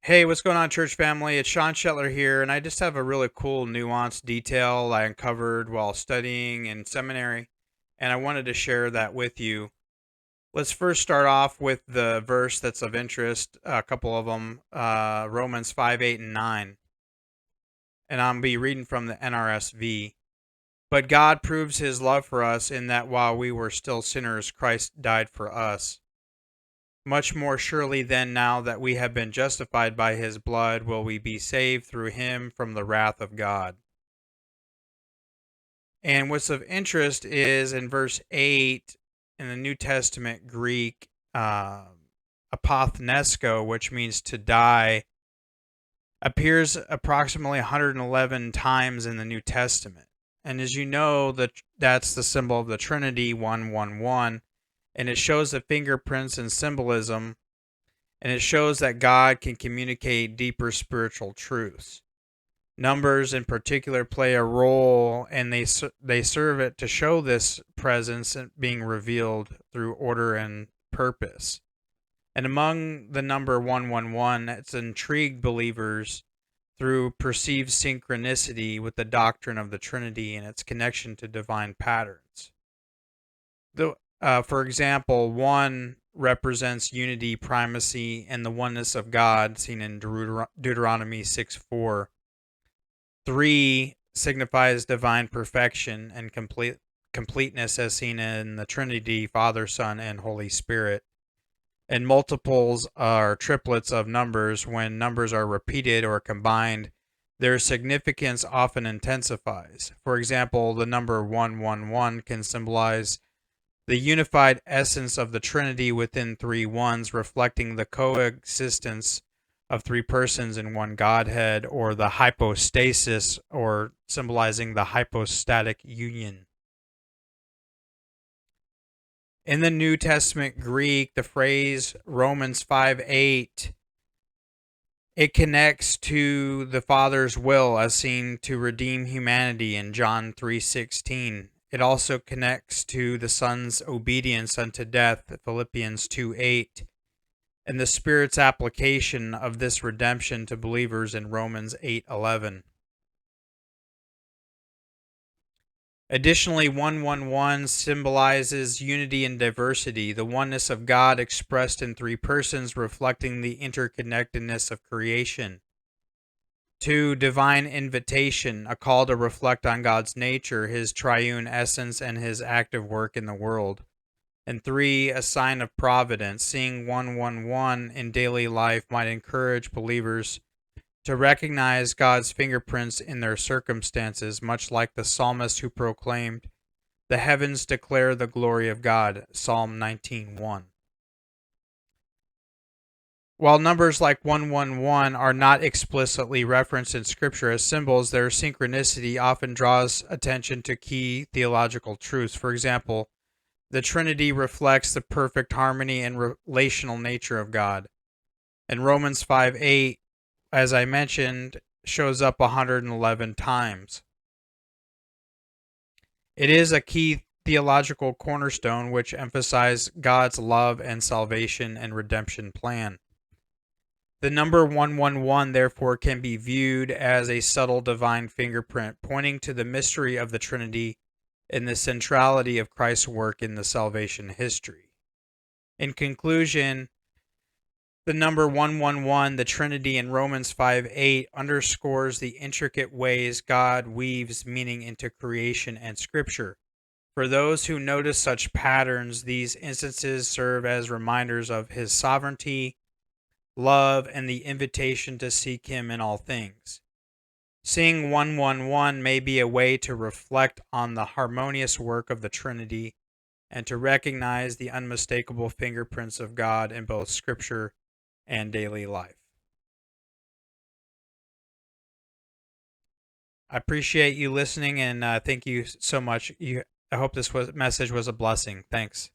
Hey, what's going on, church family? It's Sean Shetler here, and I just have a really cool, nuanced detail I uncovered while studying in seminary, and I wanted to share that with you. Let's first start off with the verse that's of interest, a couple of them, Romans 5, 8, and 9, and I'll be reading from the NRSV. But God proves his love for us in that while we were still sinners, Christ died for us. Much more surely then, now that we have been justified by his blood, will we be saved through him from the wrath of God. And what's of interest is in verse 8 in the New Testament Greek, Apothnēskō, which means to die, appears approximately 111 times in the New Testament. And as you know, that's the symbol of the Trinity, 111. And it shows the fingerprints and symbolism, and it shows that God can communicate deeper spiritual truths. Numbers in particular play a role, and they serve it to show this presence being revealed through order and purpose. And among the number 111, it's intrigued believers through perceived synchronicity with the doctrine of the Trinity and its connection to divine patterns. For example, 1 represents unity, primacy, and the oneness of God, seen in Deuteronomy 6:4. 3 signifies divine perfection and completeness, as seen in the Trinity, Father, Son, and Holy Spirit. And multiples are triplets of numbers. When numbers are repeated or combined, their significance often intensifies. For example, the number 111 can symbolize the unified essence of the Trinity within 3 ones, reflecting the coexistence of 3 persons in one Godhead, or the hypostasis, or symbolizing the hypostatic union. In the New Testament Greek, the phrase Romans 5:8, it connects to the Father's will as seen to redeem humanity in John 3:16. It also connects to the Son's obedience unto death, Philippians 2:8, and the Spirit's application of this redemption to believers in Romans 8:11. Additionally, 111 symbolizes unity and diversity, the oneness of God expressed in 3 persons, reflecting the interconnectedness of creation. 2, divine invitation, a call to reflect on God's nature, his triune essence, and his active work in the world. And 3, a sign of providence. Seeing 111 in daily life might encourage believers to recognize God's fingerprints in their circumstances, much like the psalmist who proclaimed, "The heavens declare the glory of God," Psalm 19:1. While numbers like 111 are not explicitly referenced in Scripture as symbols, their synchronicity often draws attention to key theological truths. For example, the Trinity reflects the perfect harmony and relational nature of God. And Romans 5:8, as I mentioned, shows up 111 times. It is a key theological cornerstone which emphasizes God's love and salvation and redemption plan. The number 111, therefore, can be viewed as a subtle divine fingerprint, pointing to the mystery of the Trinity and the centrality of Christ's work in the salvation history. In conclusion, the number 111, the Trinity, in Romans 5:8 underscores the intricate ways God weaves meaning into creation and Scripture. For those who notice such patterns, these instances serve as reminders of his sovereignty, love, and the invitation to seek him in all things. Seeing 111 may be a way to reflect on the harmonious work of the Trinity and to recognize the unmistakable fingerprints of God in both Scripture and daily life. I appreciate you listening, and thank you so much. I hope this message was a blessing. Thanks.